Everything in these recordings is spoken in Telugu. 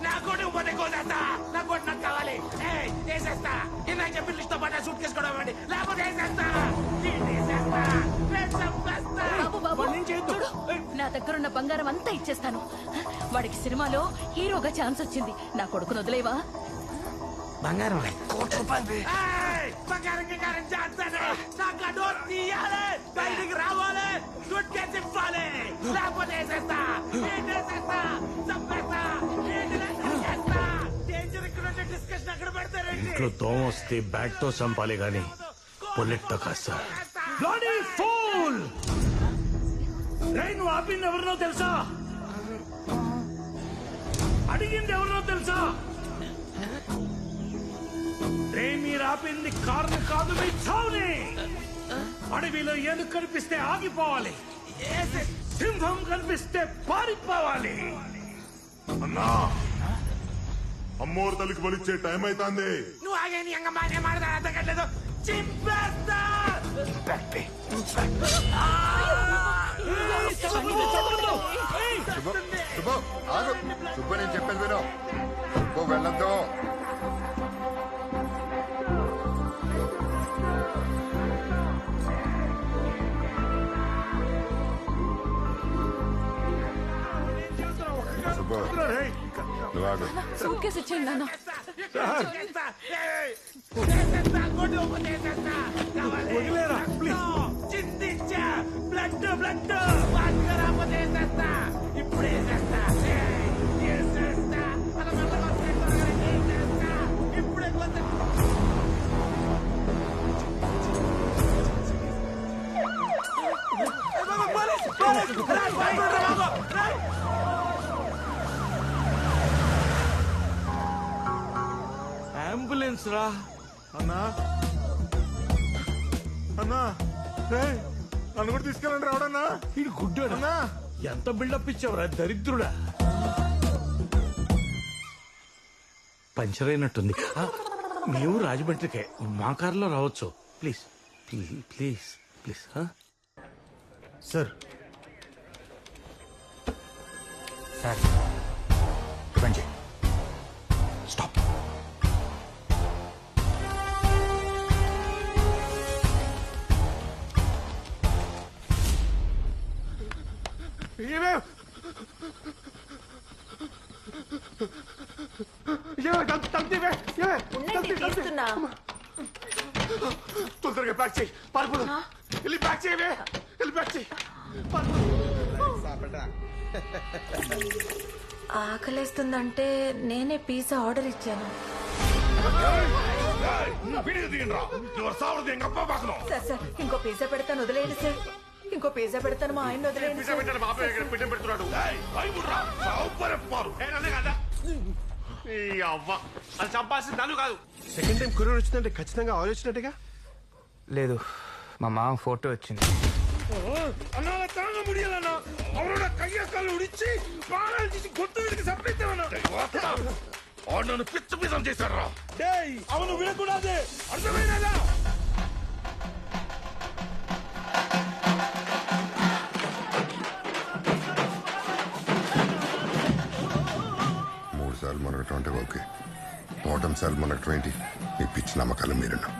నా కొడుకు పోతే కోసేస్తా. నా కొడుకు నాకు కావాలి. వేసేస్తా. ఇందాక చెప్పిన లిస్ట్ తో పాటు సూట్ కేసుకోవడం అండి. లేకపోతే వేసేస్తా. నా దగ్గరున్న బంగారం అంతా ఇచ్చేస్తాను. వాడికి సినిమాలో హీరోగా ఛాన్స్ వచ్చింది. నా కొడుకును వదిలేవా? బంగారం బంగారం చేస్తాను. నాకు డోర్ తీయాలి, బయటికి రావాలి, సూట్ కేసు ఇవ్వాలి. లేకపోతే వేసేస్తా. డిస్కషన్ అక్కడ పెడతారండి. ఇంట్లో దోమ వస్తే బ్యాట్ తో చంపాలి గాని బుల్లెట్ తో కాదు సార్. Bloody fool! నువ్వు ఆపింది ఎవరినో తెలుసా? అడిగింది ఎవరినో తెలుసా? మీరు ఆపింది కారుని కాదు, మీ చావుని. అడవిలో ఏనుగు కనిపిస్తే ఆగిపోవాలి, సింహం కనిపిస్తే పారిపోవాలి. అన్నా, అమ్మోరు తల్లికి బలిచ్చే టైం అవుతుంది. నువ్వు ఆగే నీ అంగ మానే మాడదా అర్థం కట్టలేదు. చింపేస్తా. సుబ్బు ఆగు. సుబ్బు నేను చెప్పేది విను. సుబ్బు వెళ్ళొద్దు. సుబ్బు నువ్వు ఆగు. సూట్ కేసు ఇచ్చేయండి నాన్న. చింతించా బ్లడ్ బ్లడ్ వేసేస్తా. ఇప్పుడు వేసేస్తా. ఇప్పుడే అంబులెన్స్ రా. అన్నా అన్నా, నన్ను కూడా తీసుకెళ్ళండి రావడన్నా. ఇది గుడ్డోడా? అన్నా ఎంత బిల్డప్ ఇచ్చావురా దరిద్రుడా. పంచర్ అయినట్టుంది. మేము రాజమండ్రికే, మా కారులో రావచ్చు. Please please please please. Sir sir ఇవ్వండి. స్టాప్. తొందరగా ప్యాక్ చేయి. పారిపోదు. వెళ్ళి ప్యాక్ చేయవే. వెళ్ళి ప్యాక్ చేయి. ఆకలేస్తుందంటే నేనే పిజ్జా ఆర్డర్ ఇచ్చాను. సార్ సార్ ఇంకో పిజ్జా పెడతాను, వదిలేయండి సార్. ఇంకో పిజ్జా పెడతాను, మా ఆయన వదిలేయండి సార్. అది చంపాల్సింది నన్ను కాదు. సెకండ్ టైం కొరియర్ వచ్చిందంటే ఖచ్చితంగా ఆయిల్ వచ్చినట్టుగా. లేదు, మా మామ ఫోటో వచ్చింది. అన్నా తాగ ముడియాలన్నా. అవరోட కయ్య కాళ్ళు ఉడిచి ప్రాణాలు తీసి గొంతు విడికి చంపేద్దామన్నా. నన్ను పిచ్చ పిసం చేశారా? అవును వినకూడదు, అర్థమైనదా? సార్లు మనకు 20 ఓకే. బాటమ్ సార్లు మనకు 20. ఈ పిచ్చి నమ్మకాలు మీరున్నా.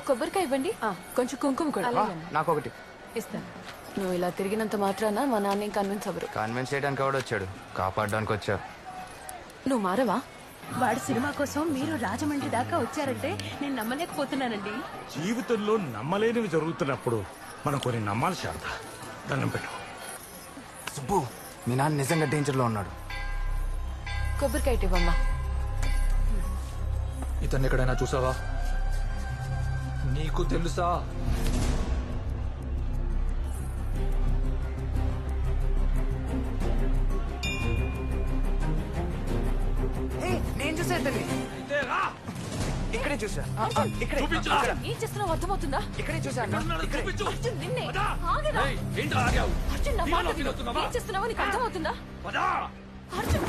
కొబ్బరికాయ ఇవ్వండి, కొంచెం కుంకుమ కూడా. నాకు ఒకటి ఇస్తాను. నువ్వు ఇలా తిరిగినంత మాత్రాన మా నాన్న కన్విన్స్ అవ్వరు. కన్విన్స్ చేయడానికి ఎవడు వచ్చాడు? కాపాడడానికి వచ్చా. నువ్వు మారవా? వాడి సినిమా కోసం మీరు రాజమండ్రి దాకా వచ్చారంటే నేను నమ్మలేకపోతున్నానండి. జీవితంలో నమ్మలేనివి జరుగుతున్నప్పుడు మనం కొన్ని నమ్మాలి. శారద, దండం పెట్టు. సుబ్బు, మీ నాన్న నిజంగా డేంజర్ లో ఉన్నాడు. కొబ్బరికాయ ఇవ్వమ్మా. ఇతన్ని ఎక్కడైనా చూసావా? నీకు తెలుసా? నేను చూసా ఇతన్ని. ఇక్కడే చూసా. ఇక్కడే ఇక్కడ. ఏం చేస్తున్నావు అర్థమవుతుందా? ఇక్కడే చూసా అన్న. ఇక్కడే. అర్జున్ నిన్నే. ఆగరా. ఏంటో ఆగావు? అర్జున్ నా మాట దిగాలో విను. తిరుగుతున్నావా? ఏం చేస్తున్నావో నీకు అర్థమవుతుందా? పదా అర్జున్.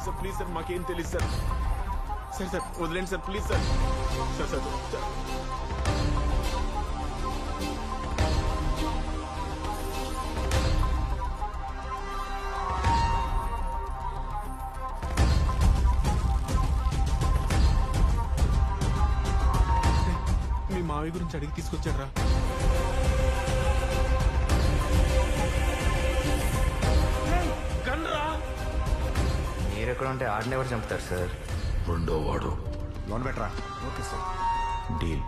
సార్ ప్లీజ్ సార్ మాకేం తెలియదు సార్. సార్ వదిలేండి సార్ ప్లీజ్ సార్. సార్ మీ మావి గురించి అడిగి తీసుకొచ్చాడ్రా. మీరెక్కడ ఉంటే ఆడిని ఎవరు చంపుతారు సార్? రెండో వాడు లోన్ బెటరా? Okay sir. డీల్.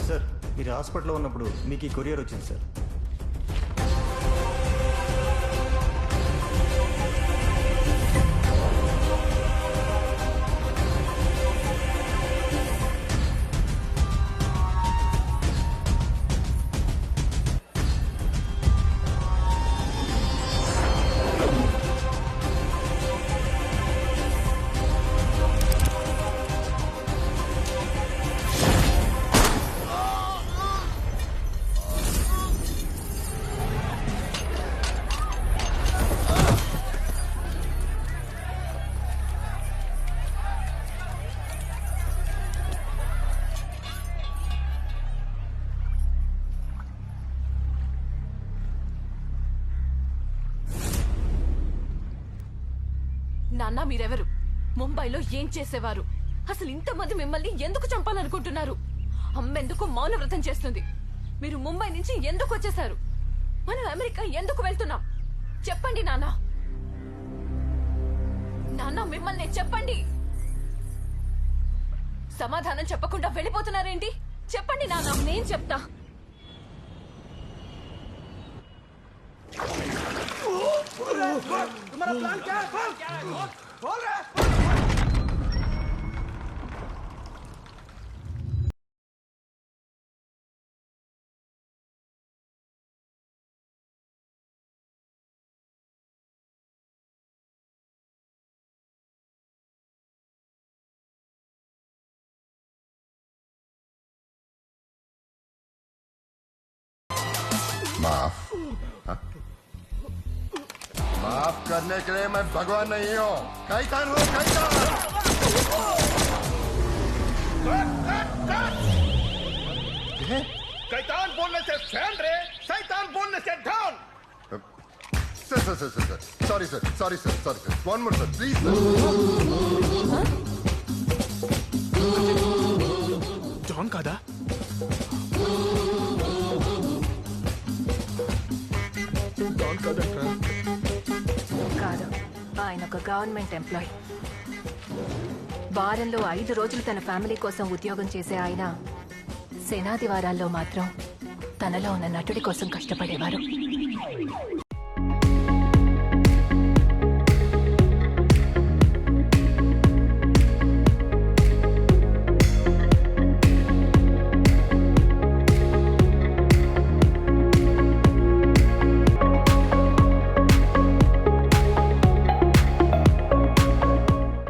సార్ మీరు హాస్పిటల్లో ఉన్నప్పుడు మీకు ఈ కొరియర్ వచ్చింది సార్. నాన్న మీరెవరు? ముంబైలో ఏం చేసేవారు? అసలు ఇంతమంది మిమ్మల్ని ఎందుకు చంపాలనుకుంటున్నారు? అమ్మెందుకు మౌన వ్రతం చేస్తుంది? మీరు ముంబై నుంచి ఎందుకు వచ్చేశారు? మనం అమెరికా ఎందుకు వెళ్తున్నాం? చెప్పండి నాన్న. నాన్న మిమ్మల్ని చెప్పండి. సమాధానం చెప్పకుండా వెళ్ళిపోతున్నారేంటి? చెప్పండి నాన్న, నేను చెప్తా. तुम्हारा प्लान क्या है? बोल रहा है। माफ हाँ? माफ करने के लिए मैं भगवान नहीं हूँ कैतान हूँ कैतान शैतान बोलने से फैन रे, शैतान बोलने से don. Sir sorry sir one more sir please sir John కాదా? జాన్ కాదంట్రా. కాదు, ఆయన ఒక గవర్నమెంట్ ఎంప్లాయీ. వారంలో 5 రోజులు తన ఫ్యామిలీ కోసం ఉద్యోగం చేసే ఆయన సేనాది వారాల్లో మాత్రం తనలో ఉన్న నటుడి కోసం కష్టపడేవారు.